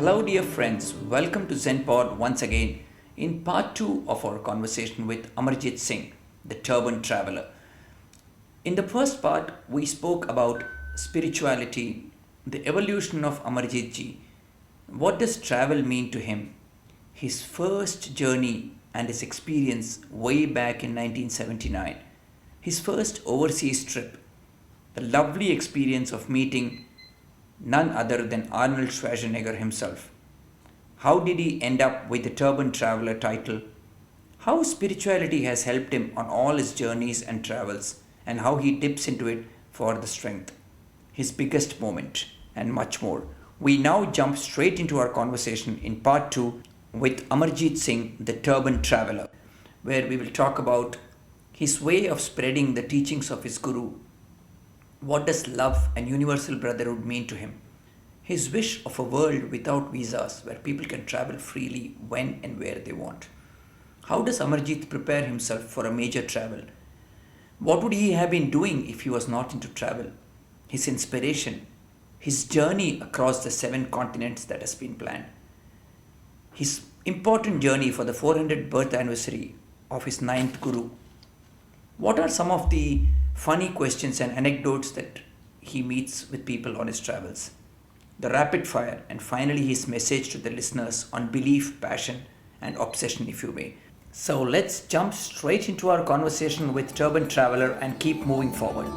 Hello, dear friends. Welcome to ZenPod once again in part 2 of our conversation with Amarjit Singh, the Turban Traveler. In the first part, we spoke about spirituality, the evolution of Amarjit ji. What does travel mean to him? His first journey and his experience way back in 1979. His first overseas trip. The lovely experience of meeting none other than Arnold Schwarzenegger himself. How did he end up with the Turban Traveler title? How spirituality has helped him on all his journeys and travels, and how he dips into it for the strength. His biggest moment, and much more. We now jump straight into our conversation in part 2 with Amarjit Singh, the Turban Traveler, where we will talk about his way of spreading the teachings of his Guru. What does love and universal brotherhood mean to him? His wish of a world without visas where people can travel freely when and where they want. How does Amarjit prepare himself for a major travel? What would he have been doing if he was not into travel? His inspiration, his journey across the 7 continents that has been planned, his important journey for the 400th birth anniversary of his 9th Guru. What are some of the funny questions and anecdotes that he meets with people on his travels? The rapid fire, and finally his message to the listeners on belief, passion, and obsession, if you may. So let's jump straight into our conversation with Turban Traveler and keep moving forward.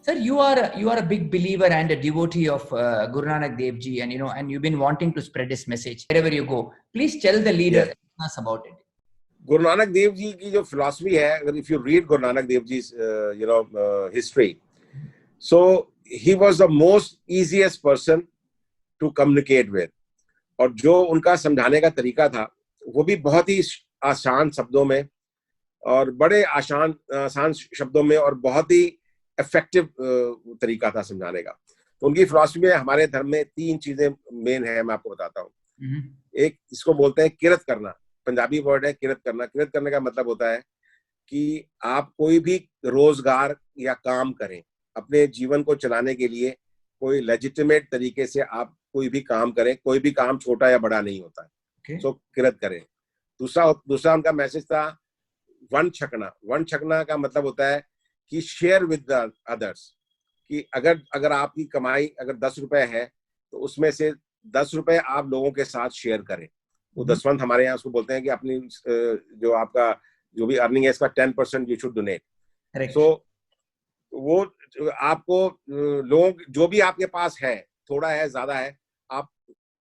Sir, you are a big believer and a devotee of Guru Nanak Dev Ji, and you've been wanting to spread his message wherever you go. Please tell the leader about it. Guru Nanak Dev Ji की जो philosophy है, if you read Guru Nanak Dev Ji's history, so he was the most easiest person to communicate with, और जो उनका समझाने का तरीका था वो भी बहुत ही आसान शब्दों में और बड़े आसान शब्दों में और बहुत ही इफेक्टिव तरीका था समझाने का. तो उनकी फिलॉसफी में हमारे धर्म में 3 चीजें मेन है, मैं आपको बताता हूँ. एक इसको बोलते हैं किरत करना. पंजाबी वर्ड है किरत करना. किरत करने का मतलब होता है कि आप कोई भी रोजगार या काम करें अपने जीवन को चलाने के लिए, कोई लेजिटिमेट तरीके से आप कोई भी काम करें. कोई भी काम छोटा या बड़ा नहीं होता है. सो किरत करें. दूसरा उनका मैसेज था वन छकना. वन छकना का मतलब होता है कि शेयर विद द अदर्स, कि अगर आपकी कमाई अगर 10 रुपए है तो उसमें से 10 रुपए आप लोगों के साथ शेयर करें. वो दसवंत हमारे यहाँ उसको बोलते हैं कि अपनी जो आपका जो भी अर्निंग है इसका 10% यू शुड डोनेट. सो वो आपको लोग जो भी आपके पास है, थोड़ा है ज्यादा है, आप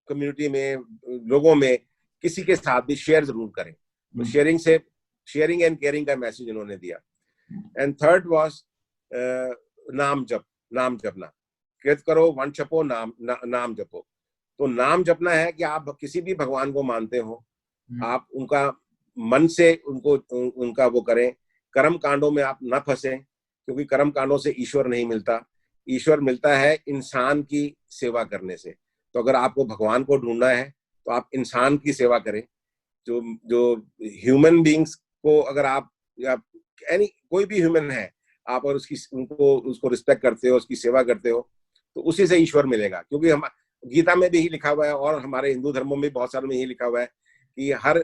कम्युनिटी में लोगों में किसी के साथ भी शेयर जरूर करें. तो शेयरिंग एंड केयरिंग का मैसेज इन्होंने दिया. एंड थर्ड वाज नाम जपना. किरत करो, वन छपो, नाम जपो. तो नाम जपना है कि आप किसी भी भगवान को मानते हो, आप उनका मन से उनका वो करें. कर्म कांडों में आप न फंसे, क्योंकि कर्म कांडों से ईश्वर नहीं मिलता. ईश्वर मिलता है इंसान की सेवा करने से. तो अगर आपको भगवान को ढूंढना है तो आप इंसान की सेवा करें. जो ह्यूमन बीइंग्स को अगर आप या कोई भी ह्यूमन है, आप और उसको रिस्पेक्ट करते हो, उसकी सेवा करते हो, तो उसी से ईश्वर मिलेगा. क्योंकि हम गीता में भी यही लिखा हुआ है और हमारे हिंदू धर्मों में बहुत सारे में यही लिखा हुआ है कि हर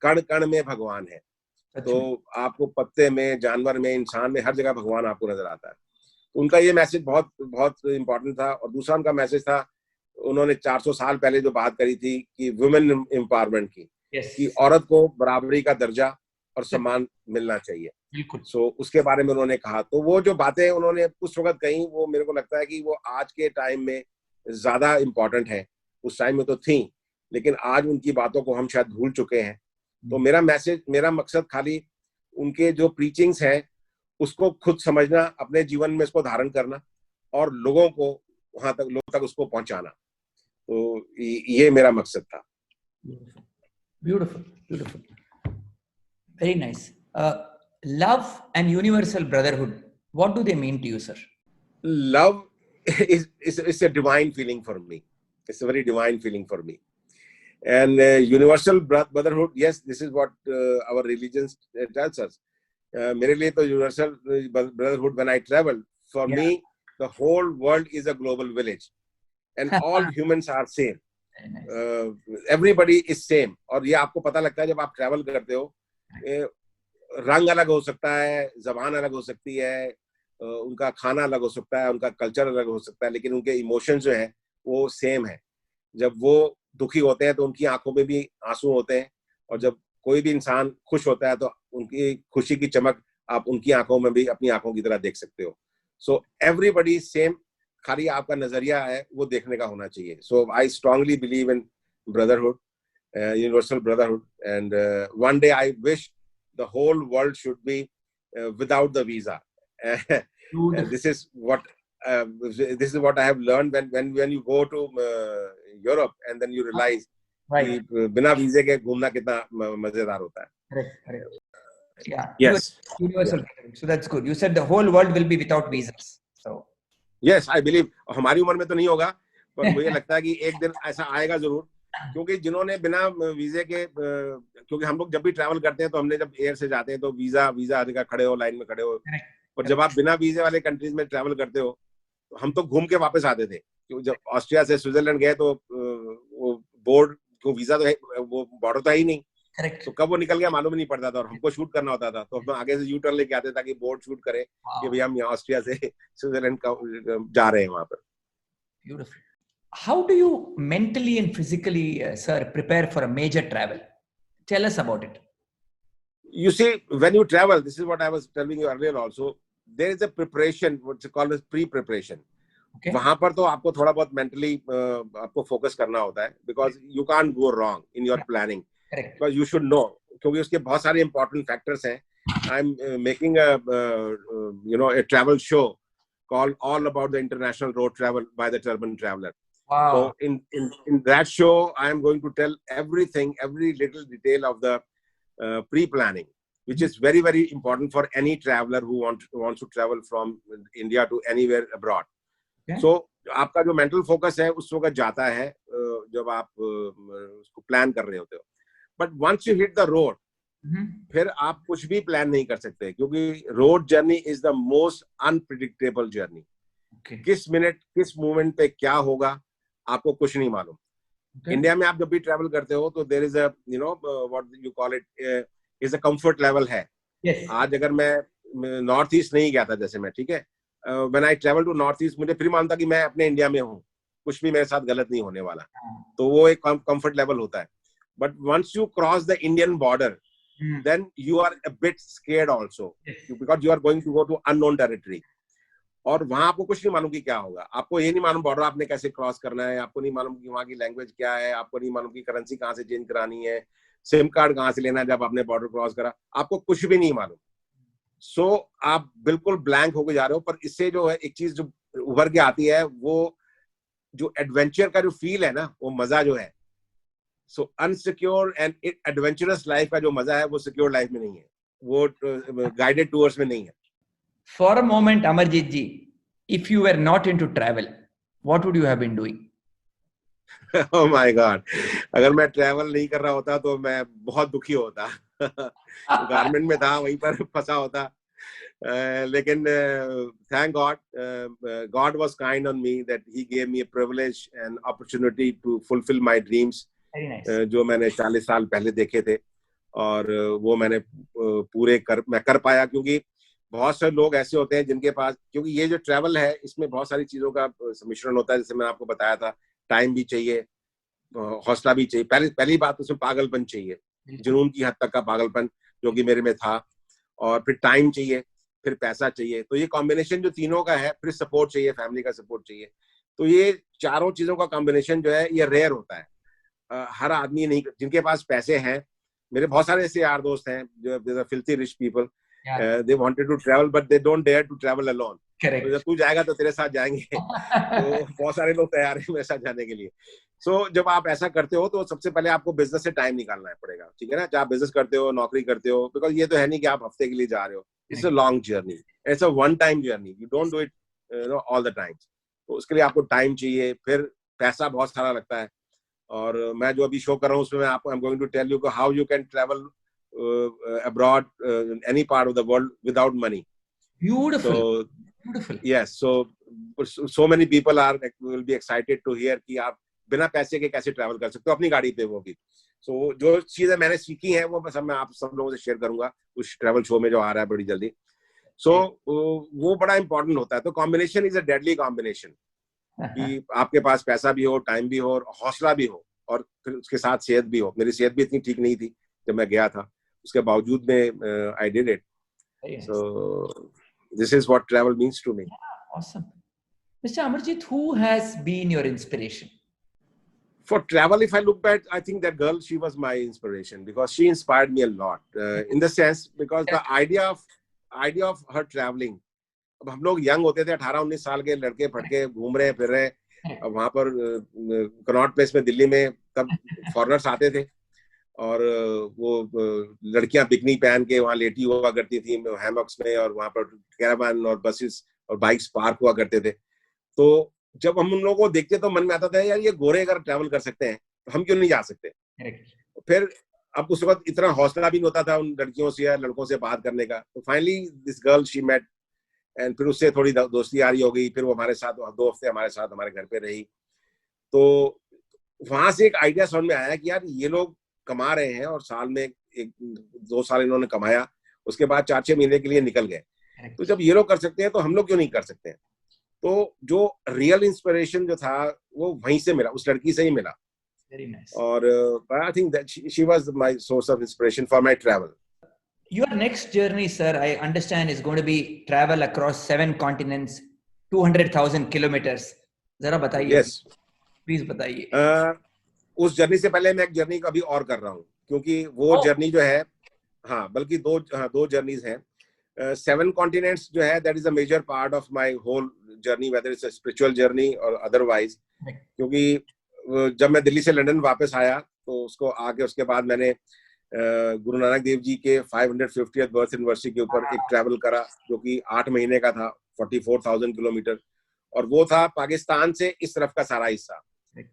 कण कण में भगवान है. तो आपको पत्ते में, जानवर में, इंसान में, हर जगह भगवान आपको नजर आता है. तो उनका ये मैसेज बहुत बहुत इंपॉर्टेंट था. और दूसरा उनका मैसेज था, उन्होंने 400 साल पहले जो बात करी थी कि वुमेन एम्पावरमेंट की, कि औरत को बराबरी का दर्जा और सम्मान मिलना चाहिए. सो उसके बारे में उन्होंने कहा. तो वो जो बातें उन्होंने उस वक्त कही, वो मेरे को लगता है कि वो आज के टाइम में ज्यादा इम्पोर्टेंट है. उस टाइम में तो थी, लेकिन आज उनकी बातों को हम शायद भूल चुके हैं. तो मेरा मकसद खाली उनके जो प्रीचिंग्स हैं उसको खुद समझना, अपने जीवन में इसको धारण करना और लोगों को लोगों तक उसको पहुंचाना. तो ये मेरा मकसद था. Beautiful, very nice. Love and universal brotherhood, what do they mean to you, sir? Love is a divine feeling for me. It's a very divine feeling for me. And universal brotherhood, yes, this is what our religion tells us. मेरे लिए तो universal brotherhood when I travel, for me the whole world is a global village and all humans are same, everybody is same. और ये आपको पता लगता है जब आप ट्रैवल करते हो. रंग अलग हो सकता है, जबान अलग हो सकती है, उनका खाना अलग हो सकता है, उनका कल्चर अलग हो सकता है, लेकिन उनके इमोशंस जो है वो सेम है. जब वो दुखी होते हैं तो उनकी आंखों में भी आंसू होते हैं, और जब कोई भी इंसान खुश होता है तो उनकी खुशी की चमक आप उनकी आंखों में भी अपनी आंखों की तरह देख सकते हो. सो एवरीबडी सेम, खाली आपका नजरिया है वो देखने का होना चाहिए. So I strongly believe in brotherhood, universal brotherhood, and one day I wish the whole world should be without the visa. And this is what I have learned when you go to Europe and then you realize कि बिना वीजे के घूमना कितना मजेदार होता है. Correct. Yeah. Yes. Universal. Yeah. So that's good. You said the whole world will be without visas. So. Yes, I believe. हमारी उम्र में तो नहीं होगा, पर मुझे लगता है कि एक दिन ऐसा आएगा जरूर. क्योंकि जिन्होंने बिना वीजे के, क्योंकि हम लोग जब भी ट्रैवल करते हैं तो हमने जब एयर से जाते हैं तो वीजा आदि का खड़े हो, लाइन में खड़े हो. और जब आप बिना वीजे वाले कंट्रीज में ट्रैवल करते हो तो हम तो घूम के वापस आते थे. जब ऑस्ट्रिया से स्विट्जरलैंड गए तो वो बोर्ड को वीजा तो है, वो बॉर्डर तो ही नहीं. तो कब वो निकल गया मालूम ही नहीं पड़ता था, और हमको शूट करना होता था तो हम आगे से यू टर्न लेके आते ताकि बोर्ड शूट करे कि भैया हम यहाँ ऑस्ट्रिया से स्विट्जरलैंड जा रहे हैं वहां पर. Beautiful. How do you mentally and physically, sir, prepare for a major travel? Tell us about it. You see, when you travel, this is what I was telling you earlier also, there is a preparation, what's called as pre-preparation. Okay. वहां पर तो आपको थोड़ा बहुत mentally आपको focus करना होता है, because you can't go wrong in your planning. Correct. Because you should know, क्योंकि उसके बहुत सारे important factors हैं. I'm making a travel show called All About the International Road Travel by the Turban Traveler. Wow. So in that show, I am going to tell everything, every little detail of the pre-planning, which is very, very important for any traveler who wants to travel from India to anywhere abroad. Okay. So आपका जो mental focus है उस वक्त जाता है जब आप उसको plan कर रहे होते हो. But once you hit the road, फिर आप कुछ भी प्लान नहीं कर सकते, क्योंकि road journey is the most unpredictable journey. किस मिनट किस मोमेंट पे क्या होगा आपको कुछ नहीं मालूम. इंडिया में आप जब भी ट्रैवल करते हो तो there is a what you call it is a comfort level है. आज अगर मैं नॉर्थ ईस्ट नहीं गया था, जैसे मैं, ठीक है, when I travel to north east, मुझे फिर मानता कि मैं अपने इंडिया में हूँ, कुछ भी मेरे साथ गलत नहीं होने वाला. तो वो एक कंफर्ट लेवल होता है. But once you cross the Indian border, then you are a bit scared also, because you are going to go to unknown territory. और वहां आपको कुछ नहीं मालूम कि क्या होगा. आपको ये नहीं मालूम बॉर्डर आपने कैसे क्रॉस करना है, आपको नहीं मालूम कि वहां की लैंग्वेज क्या है, आपको नहीं मालूम कि करेंसी कहाँ से चेंज करानी है, सिम कार्ड कहाँ से लेना है जब आपने बॉर्डर क्रॉस करा, आपको कुछ भी नहीं मालूम. सो आप बिल्कुल ब्लैंक होके जा रहे हो. पर इससे जो है एक चीज जो उभर के आती है, वो जो एडवेंचर का जो फील है ना, वो मजा जो है, सो अनसिक्योर एंड एडवेंचरस लाइफ का जो मजा है वो सिक्योर लाइफ में नहीं है, वो गाइडेड टूर्स में नहीं है. For a moment Amarjeet ji, if you were not into travel, what would you have been doing? Oh my God, अगर मैं ट्रैवल नहीं कर रहा होता तो मैं बहुत दुखी होता. गारमेंट में था, वहीं पर फंसा होता. लेकिन thank God, God was kind on me that he gave me a privilege and opportunity to fulfil my dreams, जो मैंने 40 साल पहले देखे थे, और वो मैंने पूरे कर पाया. क्योंकि बहुत सारे लोग ऐसे होते हैं जिनके पास, क्योंकि ये जो ट्रैवल है इसमें बहुत सारी चीजों का सम्मिश्रण होता है. जैसे मैंने आपको बताया था, टाइम भी चाहिए, हौसला भी चाहिए. पहली बात उसमें पागलपन चाहिए, जुनून की हद तक का पागलपन जो कि मेरे में था. और फिर टाइम चाहिए, फिर पैसा चाहिए. तो ये कॉम्बिनेशन जो तीनों का है, फिर सपोर्ट चाहिए, फैमिली का सपोर्ट चाहिए. तो ये चारों चीजों का कॉम्बिनेशन जो है ये रेयर होता है. हर आदमी नहीं, जिनके पास पैसे हैं, मेरे बहुत सारे ऐसे यार दोस्त हैं जो filthy rich people, they wanted to travel but they don't dare to travel alone. तो जब तू जाएगा तो तेरे साथ जाएंगे. तो बहुत सारे लोग तैयार हैं मेरे साथ जाने के लिए. सो जब आप ऐसा करते हो तो सबसे पहले आपको बिजनेस से टाइम निकालना पड़ेगा, ठीक है ना. चाहे आप बिजनेस करते हो, नौकरी करते हो, बिकॉज ये तो है नहीं कि आप हफ्ते के लिए जा रहे हो. It's a long journey, it's a one time journey, you don't do it all the time. तो उसके लिए आपको टाइम चाहिए, फिर पैसा बहुत सारा लगता है. और मैं जो अभी शो कर रहा हूँ उसमें मैं आपको I am going to tell you how you can travel abroad, in any part of the world without money. Beautiful. So Beautiful. yes, so many people will be excited to hear कि आप बिना पैसे के कैसे travel कर सकते हो अपनी गाड़ी पे, वो भी. So जो चीजें मैंने सीखी हैं वो बस मैं आप सब लोगों से शेयर करूंगा उस ट्रैवल शो में जो आ रहा है बड़ी जल्दी. So वो बड़ा इंपॉर्टेंट होता है. तो combination is a deadly combination कि आपके पास पैसा भी हो, टाइम भी हो और हौसला भी हो और फिर उसके साथ सेहत भी हो. मेरी सेहत भी इतनी ठीक नहीं थी जब मैं गया था, उसके बावजूद में I did it. So this is what travel means to me. Awesome. Mr. Amarjit, who has been your inspiration? For travel, if I look back, I think that girl, she was my inspiration because she inspired me a lot. In the sense, because the idea of her traveling. अब हम लोग young होते थे, 18-19 साल के लड़के फटके घूम रहे फिर रहे. अब वहां पर कनॉट प्लेस में दिल्ली में तब फॉरेनर्स आते थे और वो लड़कियां बिकनी पहन के वहां लेटी हुआ करती थी हैमॉक्स में, और वहां पर कैरावान और बसेस और बाइक्स पार्क हुआ करते थे. तो जब हम उन लोगों को देखते तो मन में आता था यार ये गोरे अगर ट्रैवल कर सकते हैं तो हम क्यों नहीं जा सकते. फिर अब उस वक्त इतना हौसला भी नहीं होता था उन लड़कियों से या लड़कों से बात करने का. तो finally this girl she met and फिर उससे थोड़ी दोस्ती यारी हो गई. फिर वो हमारे साथ 2 हफ्ते हमारे साथ हमारे घर पे रही. तो वहां से एक आइडिया समझ में आया कि यार ये लोग कमा रहे हैं और साल में 1-2 साल इन्होंने कमाया, उसके बाद 4-6 महीने के लिए निकल गए. तो जब ये लोग कर सकते हैं तो हम लोग क्यों नहीं कर सकते हैं. तो जो रियल इंस्पिरेशन जो था वो वहीं से मिला, उस लड़की से ही मिला. Very nice. और I think that she was my source of inspiration for my travel. Your next journey, sir, I understand is going to be travel across 7 continents, 200,000 kilometers. जरा बताइए. Yes. Please बताइए. उस जर्नी से पहले मैं एक journey अभी और कर रहा हूँ क्योंकि वो जर्नी जो है, हाँ बल्कि दो जर्नीज हैं. 7 कॉन्टिनेंट्स जो है that is a major part of my whole journey, whether it's a spiritual journey और अदरवाइज. क्योंकि जब मैं दिल्ली से लंदन वापस आया तो उसको आके उसके बाद मैंने गुरु नानक देव जी के 550th बर्थ एनिवर्सरी के ऊपर एक ट्रैवल करा जो कि 8 महीने का था, 44,000 किलोमीटर, और वो था पाकिस्तान से इस तरफ का सारा हिस्सा.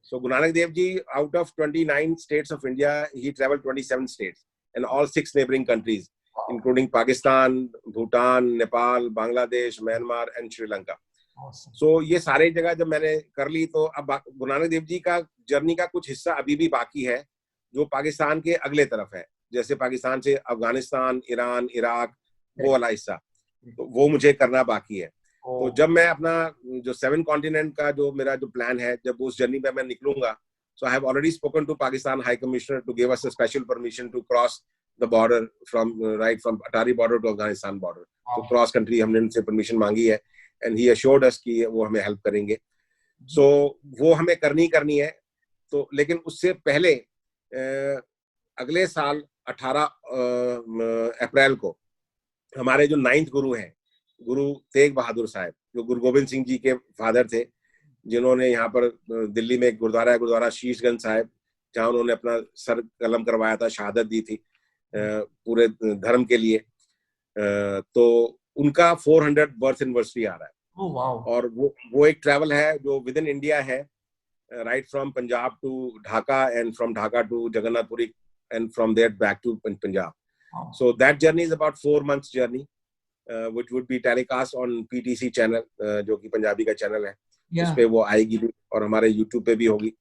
So Guru Nanak Dev Ji, out of 29 states of India, he traveled 27 states and all 6 neighboring countries, including Pakistan, Bhutan, Nepal, Bangladesh, Myanmar and Sri Lanka. Awesome. So ये सारे जगह जब मैंने कर ली तो अब गुरु नानक देव जी का जर्नी का कुछ हिस्सा अभी भी बाकी है जो पाकिस्तान के अगले तरफ है, जैसे पाकिस्तान से अफगानिस्तान, ईरान, इराक, वो वाला हिस्सा, तो वो मुझे करना बाकी है. तो जब मैं अपना जो 7 कॉन्टिनेंट का जो मेरा जो प्लान है, जब उस जर्नी पे मैं निकलूंगा, so I have already spoken to Pakistan high commissioner to give us a special permission to cross the border from Attari border to Afghanistan border. तो क्रॉस कंट्री हमने उनसे परमिशन मांगी है एंड ही अश्योर्ड अस कि वो हमें हेल्प करेंगे. सो वो हमें करनी है. तो लेकिन उससे पहले अगले साल 18 अप्रैल को हमारे जो 9th गुरु हैं, गुरु तेग बहादुर साहब, जो गुरु गोविंद सिंह जी के फादर थे, जिन्होंने यहाँ पर दिल्ली में एक गुरुद्वारा शीशगंज साहिब, जहाँ उन्होंने अपना सर कलम करवाया था, शहादत दी थी पूरे धर्म के लिए. तो उनका 400 बर्थ एनिवर्सरी आ रहा है. Oh, wow. और वो एक ट्रैवल है जो विद इन इंडिया है, right from Punjab to Dhaka and from Dhaka to Jagannathpuri and from there back to Punjab. So that journey is about 4 months journey, which would be telecast on PTC channel, जो कि पंजाबी का channel है. उस पे वो आएगी भी और हमारे YouTube पे भी होगी.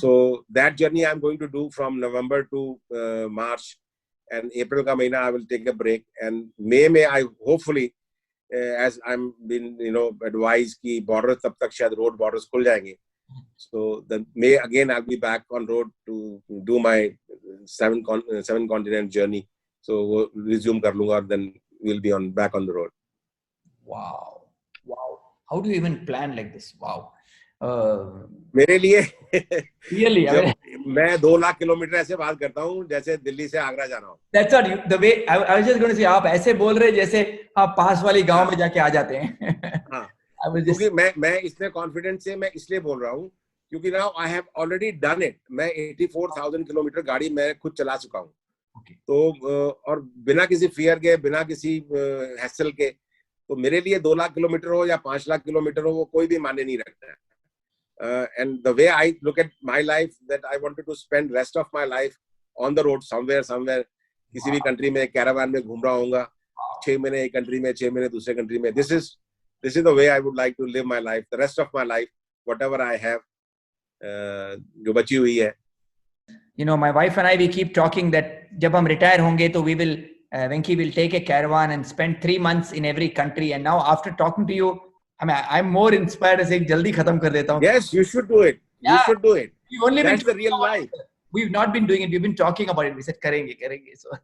So that journey I'm going to do from November to March, and April का महीना I will take a break, and May में I hopefully as I'm been advised कि border तब तक शायद road borders खुल जाएंगे. So then May again I'll be back on road to do my 7 continent journey. So वो resume कर लूँगा और then we'll be back on the road. Wow. How do you even plan like this? Wow. मेरे लिए Really, मैं 2 lakh kilometre ऐसे बात करता हूँ जैसे दिल्ली से आगरा जाना हो. That's what you, the way I was just going to say, आप ऐसे बोल रहे जैसे आप पास वाली गांव में जाके आ जाते हैं. हाँ. क्योंकि मैं इसमें कॉन्फिडेंस से मैं इसलिए बोल रहा हूँ क्योंकि now I have already done it. मैं 84,000 किलोमीटर गाड़ी मैं खुद चला चुका हूँ. तो और बिना किसी फियर के, बिना किसी हैसल के, तो मेरे लिए 2 लाख किलोमीटर हो या 5 लाख किलोमीटर हो, वो कोई भी मायने नहीं रखता है. And the way I look at my life, that I wanted to spend rest of my life on the road somewhere, किसी भी कंट्री में कैरावान में घूम रहा होऊंगा, 6 महीने एक कंट्री में, 6 महीने दूसरे कंट्री में. This is the way I would like to live my life, the rest of my life, whatever I have, जो बची हुई है. You know, my wife and I, we keep talking that जब हम retire होंगे तो we will, Venki will take a caravan and spend 3 months in every country. And now after talking to you, I mean, I'm more inspired as एक जल्दी खत्म कर देता हूँ. Yes, you should do it. You should do it. We've only That's been the real life. We've not been doing it. We've been talking about it. We said करेंगे. So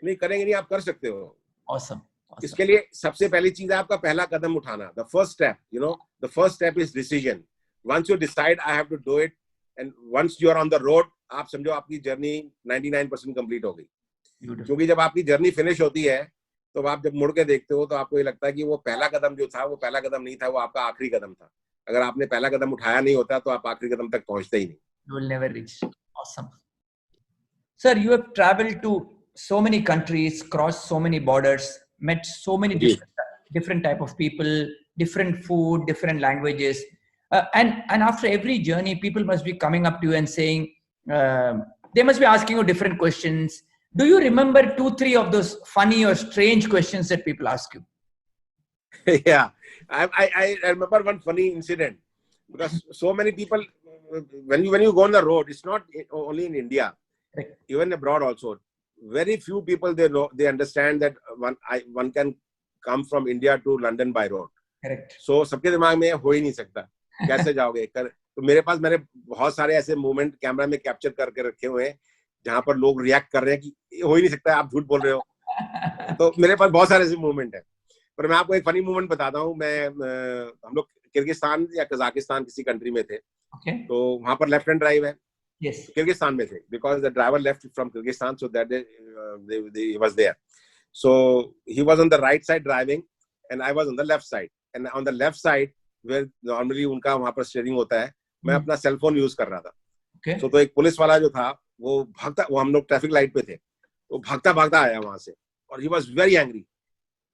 नहीं करेंगे नहीं, आप कर सकते हो. Awesome. इसके लिए सबसे पहली चीज है आपका पहला कदम उठाना. The first step, the first step is decision. Once you decide I have to do it, and once you are on the road, आप समझो आपकी जर्नी 99% कंप्लीट हो गई. क्योंकि जब आपकी जर्नी फिनिश होती है तो आप जब मुड़ के देखते हो तो आपको ये लगता है कि वो पहला कदम जो था वो पहला कदम नहीं था, वो आपका आखिरी कदम था. अगर आपने पहला कदम उठाया नहीं होता तो आप आखिरी कदम तक पहुंचते ही नहीं. You will never reach. Awesome. Sir, you have traveled to so many countries, crossed so many borders, met so many different type of people, different food, different languages. And after every journey, people must be coming up to you and saying, they must be asking you different questions. Do you remember 2-3 of those funny or strange questions that people ask you? Yeah, I remember one funny incident, because so many people, when you go on the road, it's not only in India, even abroad also. Very few people they understand that one can come from India to London by road. Correct. So सबके दिमाग में हो ही नहीं सकता, कैसे जाओगे. तो मैंने बहुत सारे ऐसे मोमेंट कैमरा में कैप्चर करके रखे हुए हैं जहां पर लोग रिएक्ट कर रहे हैं कि हो ही नहीं सकता, आप झूठ बोल रहे हो. तो मेरे पास बहुत सारे ऐसे मोमेंट है. पर मैं आपको एक फनी मोमेंट बताता हूँ. हम लोग किर्गिस्तान या कजाकिस्तान किसी कंट्री में थे. तो वहां पर लेफ्ट हैंड ड्राइव है. Yes. किर्गिस्तान में थे, because the driver left from Kyrgyzstan, so that he was there. So he was on the right side driving and I was on the left side. And on the left side where normally उनका वहां पर steering होता है, मैं अपना cell phone use कर रहा था. So तो एक पुलिस वाला जो था वो हम लोग ट्रैफिक लाइट पे थे, वो भागता आया वहां से, और he was very angry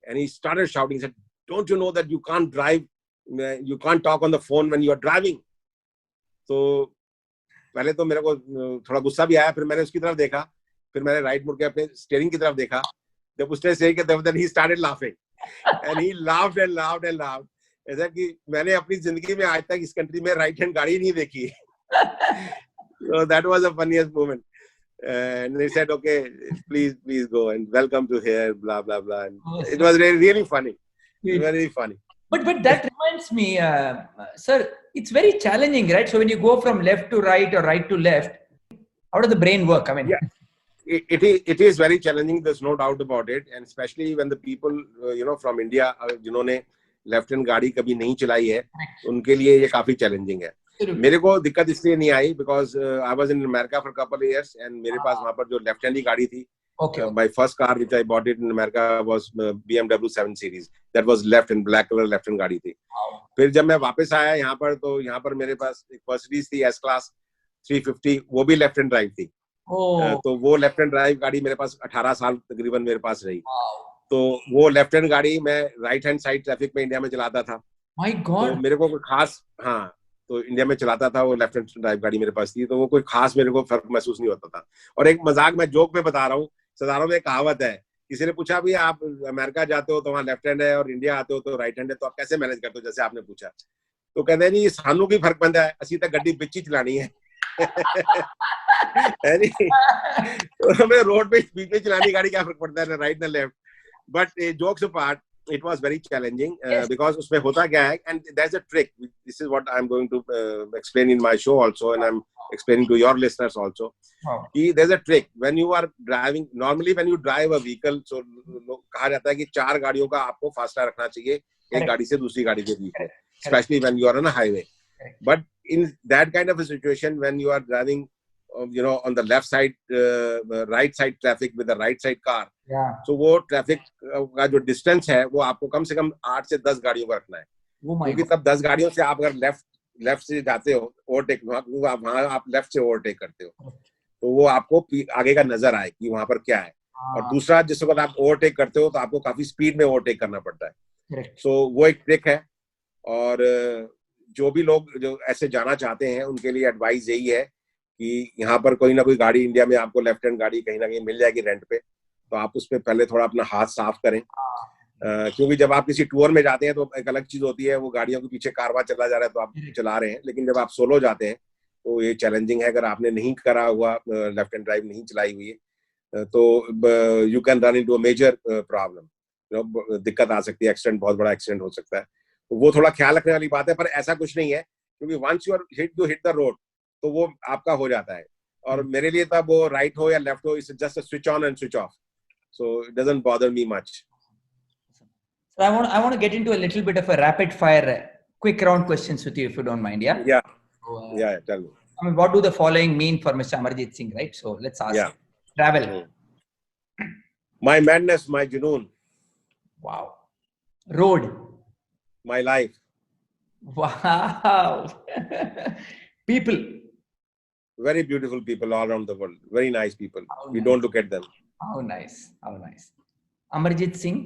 and he started shouting, said, don't you know that you can't drive, you can't talk on the phone when you are driving. तो पहले तो मेरे को थोड़ा गुस्सा भी आया, फिर मैंने उसकी तरफ देखा, फिर मैंने राइट मुड़ के अपने स्टीयरिंग की तरफ देखा. जब उसने सही किया then he started laughing and he laughed and laughed and laughed. ऐसा कि मैंने अपनी जिंदगी में आज तक इस कंट्री में राइट हैंड गाड़ी नहीं देखी. So that was the funniest moment. And they said, okay, please go and welcome to here, blah blah blah. And it was really funny, very funny. But that reminds me, sir, it's very challenging, right? So when you go from left to right or right to left, how does the brain work? I mean, yeah, it is very challenging. There's no doubt about it, and especially when the people, from India, जिन्होंने left hand गाड़ी कभी नहीं चलाई है, उनके लिए ये काफी चैलेंजिंग है. मेरे को दिक्कत इसलिए नहीं आई because I was in America for couple years and मेरे पास वहां पर जो लेफ्ट हैंड ही गाड़ी थी. My first car which I bought it in America was BMW 7 Series. That was left and black color left hand गाड़ी थी. फिर जब मैं वापस आया यहाँ पर, तो यहाँ पर मेरे पास एक Mercedes थी S Class 350, वो भी लेफ्ट हैंड ड्राइव थी. तो वो लेफ्ट हैंड ड्राइव गाड़ी मेरे पास 18 साल तकरीबन मेरे पास रही. तो वो लेफ्ट हैंड गाड़ी मैं राइट हैंड साइड ट्रैफिक में इंडिया में चलाता था. My God. तो मेरे को कोई खास, हाँ, तो इंडिया में चलाता था, वो लेफ्ट हैंड ड्राइव गाड़ी मेरे पास थी, तो वो कोई खास मेरे को फर्क महसूस नहीं होता था. और एक मजाक में जोक में बता रहा हूँ, सदारों में कहावत है, किसी ने पूछा भी आप अमेरिका जाते हो तो वहाँ लेफ्ट हैंड है और इंडिया आते हो तो राइट हैंड है, तो आप कैसे मैनेज करते हो, जैसे आपने पूछा. तो कहते हैं नहीं, सानू की फर्क पैंदा है, असी तो गड्डी बिच ही चलानी है. तो हमें रोड पे बीच में चलानी गाड़ी क्या फर्क पड़ता है, ना राइट ना left. But jokes apart, it was very challenging because उसमें होता क्या है, and there's a trick. This is what I'm going to explain in my show also, and I'm explaining to your listeners also. There's a trick when you are driving. Normally when you drive a vehicle, so कहा जाता है कि 4 गाड़ियों का आपको फासला रखना चाहिए एक गाड़ी से दूसरी गाड़ी के बीच में, especially when you are on a highway. But in that kind of a situation, when you are driving on the left side, right side traffic with the right side car, so वो traffic का जो distance है वो आपको कम से कम 8 से 10 गाड़ियों का रखना है. क्योंकि तब 10 गाड़ियों से आप अगर लेफ्ट से जाते हो ओवरटेक, वहां आप लेफ्ट से ओवरटेक करते हो, तो वो आपको आगे का नजर आए कि वहां पर क्या है. और दूसरा, जिस वक्त आप ओवरटेक करते हो तो आपको काफी स्पीड में ओवरटेक करना पड़ता है. सो वो एक ट्रिक है. और जो भी लोग जो ऐसे जाना चाहते हैं उनके लिए एडवाइस यही है कि यहाँ पर कोई ना कोई गाड़ी इंडिया में आपको लेफ्ट हैंड गाड़ी कहीं ना कहीं मिल जाएगी रेंट पे, तो आप उस पर पहले थोड़ा अपना हाथ साफ करें। क्योंकि जब आप किसी टूर में जाते हैं तो एक अलग चीज होती है, वो गाड़ियों के पीछे कारवां चला जा रहा है तो आप चला रहे हैं, लेकिन जब आप सोलो जाते हैं तो ये चैलेंजिंग है। अगर आपने नहीं करा हुआ, लेफ्ट हैंड ड्राइव नहीं चलाई हुई है, तो you can run into a major problem, दिक्कत आ सकती है, एक्सीडेंट, बहुत बड़ा एक्सीडेंट हो सकता है। तो वो थोड़ा ख्याल रखने वाली बात है, पर ऐसा कुछ नहीं है, क्योंकि once you hit the road तो वो आपका हो जाता है। और मेरे लिए तब वो राइट हो या लेफ्ट हो, it's just a switch on and switch off, so it doesn't bother me much. So I want to get into a little bit of a rapid fire, quick round questions with you, if you don't mind. Yeah. Yeah. So, Yeah. Tell me. I mean, what do the following mean for Mr. Amarjit Singh, right? So let's ask. Yeah. Travel. My madness, my junoon. Wow. Road. My life. Wow. People. Very beautiful people all around the world. Very nice people. We nice. don't look at them. How nice. How nice. Amarjit Singh.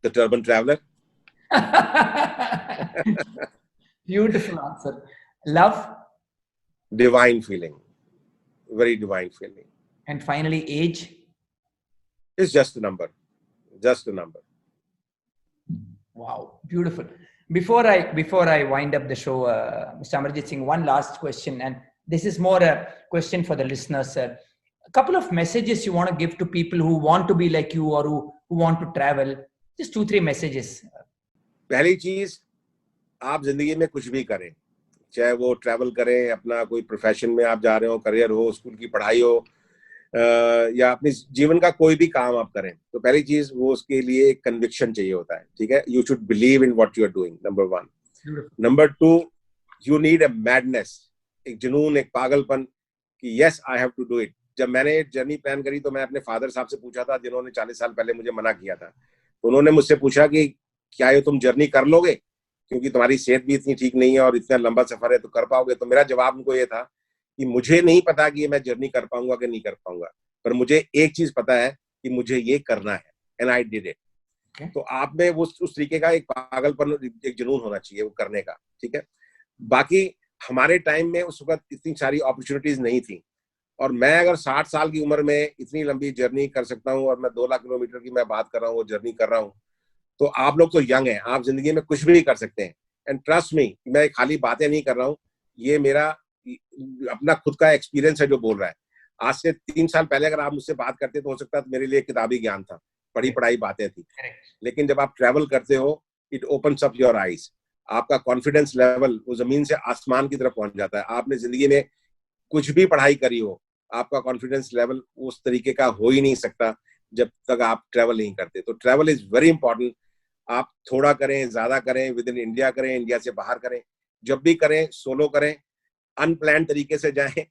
The Turban Traveler. Beautiful answer. Love. Divine feeling. Very divine feeling. And finally, age. It's just a number. Just a number. Wow. Beautiful. Before I wind up the show, Mr. Amarjit Singh, one last question, and this is more a question for the listeners. A couple of messages you want to give to people who want to be like you or who want to travel. Just 2-3 messages. पहली चीज, आप जिंदगी में कुछ भी करें, चाहे वो ट्रैवल करें, अपना कोई प्रोफेशन में आप जा रहे हो, करियर हो, स्कूल की पढ़ाई हो, या अपने जीवन का कोई भी काम आप करें, तो पहली चीज वो उसके लिए एक कन्विक्शन चाहिए होता है। ठीक है, you should believe in what you are doing, number 1। Number 2, you need a madness, एक जुनून, एक पागलपन कि yes I have to do it. जब मैंने जर्नी प्लान करी तो मैं अपने फादर साहब से पूछा था, जिन्होंने 40 साल पहले मुझे मना किया था। तो उन्होंने मुझसे पूछा कि क्या ये तुम जर्नी कर लोगे, क्योंकि तुम्हारी सेहत भी इतनी ठीक नहीं है और इतना लंबा सफर है, तो कर पाओगे? तो मेरा जवाब उनको ये था कि मुझे नहीं पता कि मैं जर्नी कर पाऊंगा कि नहीं कर पाऊंगा, पर मुझे एक चीज पता है कि मुझे ये करना है, एंड आई डिड इट। तो आप में वो उस तरीके का एक पागलपन, एक जुनून होना चाहिए वो करने का। ठीक है, बाकी हमारे टाइम में उस वक्त इतनी सारी अपॉर्चुनिटीज नहीं थी, और मैं अगर 60 साल की उम्र में इतनी लंबी जर्नी कर सकता हूँ, और मैं 2 लाख किलोमीटर की मैं बात कर रहा हूँ, वो जर्नी कर रहा हूँ, तो आप लोग तो यंग हैं, आप जिंदगी में कुछ भी कर सकते हैं। एंड ट्रस्ट मी, मैं खाली बातें नहीं कर रहा हूँ, ये मेरा अपना खुद का एक्सपीरियंस है जो बोल रहा है। आज से 3 साल पहले अगर आप मुझसे बात करते तो हो सकता है मेरे लिए किताबी ज्ञान था, पढ़ी पढ़ाई बातें थी, लेकिन जब आप ट्रैवल करते हो, it opens up your eyes, आपका कॉन्फिडेंस लेवल वो जमीन से आसमान की तरफ पहुंच जाता है। आपने जिंदगी में कुछ भी पढ़ाई करी हो, आपका कॉन्फिडेंस लेवल उस तरीके का हो ही नहीं सकता जब तक आप ट्रैवल नहीं करते। तो ट्रैवल इज वेरी इंपॉर्टेंट। आप थोड़ा करें, ज्यादा करें, विद इन इंडिया करें, इंडिया से बाहर करें, जब भी करें सोलो करें, अनप्लान तरीके से जाएं,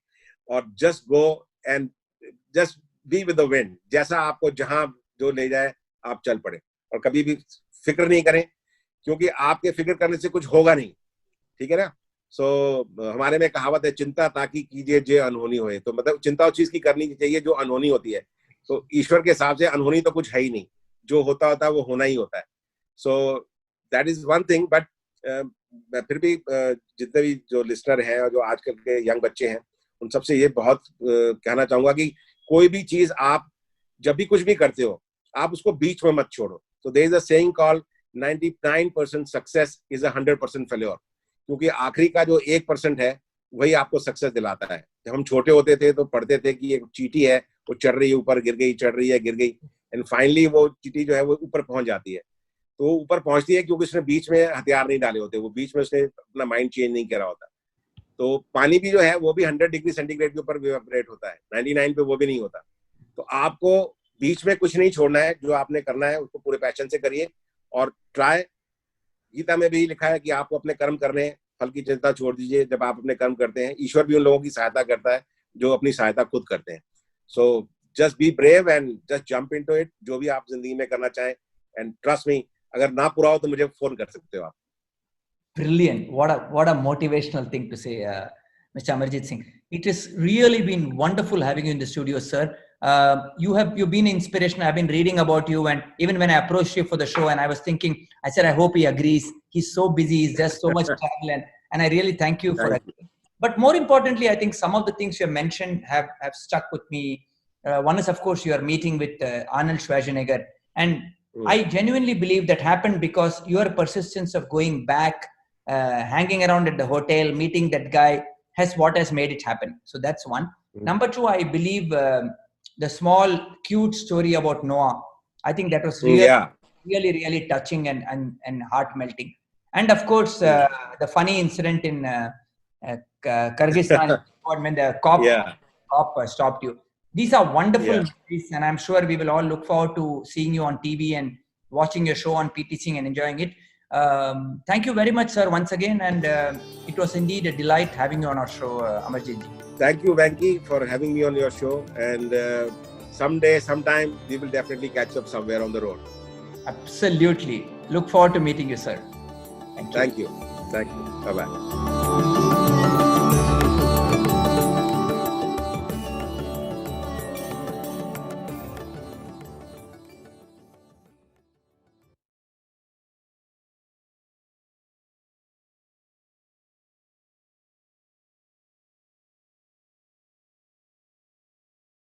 और just go and just be with the wind. जैसा आपको जहां जो ले जाए आप चल पड़े, और कभी भी फिक्र नहीं करें, क्योंकि आपके फिक्र करने से कुछ होगा नहीं। ठीक है ना? हमारे में कहावत है, चिंता ताकि कीजिए जे अनहोनी होए। तो मतलब चिंता उस चीज की करनी चाहिए जो अनहोनी होती है। तो ईश्वर के हिसाब से अनहोनी तो कुछ है ही नहीं, जो होता है वो होना ही होता है। So that is one thing. But मैं फिर भी जितने भी जो लिसनर हैं और जो आजकल के यंग बच्चे हैं, उन सबसे ये बहुत कहना चाहूंगा कि कोई भी चीज आप जब भी कुछ भी करते हो, आप उसको बीच में मत छोड़ो। तो there is a saying called 99% success is 100% failure, क्योंकि आखिरी का जो 1% है वही आपको सक्सेस दिलाता है। जब हम छोटे होते थे तो पढ़ते थे कि एक चींटी है, वो चढ़ रही है ऊपर, गिर गई, चढ़ रही है, गिर गई, एंड फाइनली वो चींटी जो है वो ऊपर पहुंच जाती है। तो वो ऊपर पहुंचती है क्योंकि उसने बीच में हथियार नहीं डाले होते, वो बीच में उसने अपना माइंड चेंज नहीं करा होता। तो पानी भी जो है वो भी 100 डिग्री सेंटीग्रेड के ऊपर इवेपोरेट होता है, 99 पे वो भी नहीं होता। तो आपको बीच में कुछ नहीं छोड़ना है, जो आपने करना है उसको पूरे पैशन से करिए और ट्राई। गीता में भी लिखा है कि आपको अपने कर्म करने हैं, फल की चिंता छोड़ दीजिए। जब आप अपने कर्म करते हैं, ईश्वर भी उन लोगों की सहायता करता है जो अपनी सहायता खुद करते हैं। So just be brave and just jump into it, जो भी आप जिंदगी में करना चाहें, एंड ट्रस्ट मी, अगर ना पूरा हो तो मुझे फोन कर सकते हो आप। Brilliant. What a motivational thing to say, Mr. Amarjit Singh. It has really been wonderful having you in the studio, sir. You've been inspirational. I've been reading about you, and even when I approached you for the show, and I was thinking, I said, I hope he agrees. He's so busy. He's just so much travel, and I really thank you for agreeing. But more importantly, I think some of the things you have mentioned have stuck with me. One is, of course, your meeting with Arnold Schwarzenegger. And I genuinely believe that happened because your persistence of going back, hanging around at the hotel, meeting that guy has made it happen. So that's one. Number two, I believe the small, cute story about Noah. I think that was really touching and heart melting. And of course, the funny incident in Kyrgyzstan when the cop stopped you. These are wonderful movies, and I'm sure we will all look forward to seeing you on TV and watching your show on PTC and enjoying it. Thank you very much, sir, once again, and it was indeed a delight having you on our show, Amarjit. Thank you, Venki, for having me on your show, and sometime, we will definitely catch up somewhere on the road. Absolutely. Look forward to meeting you, sir. Thank you. Thank you. Bye-bye.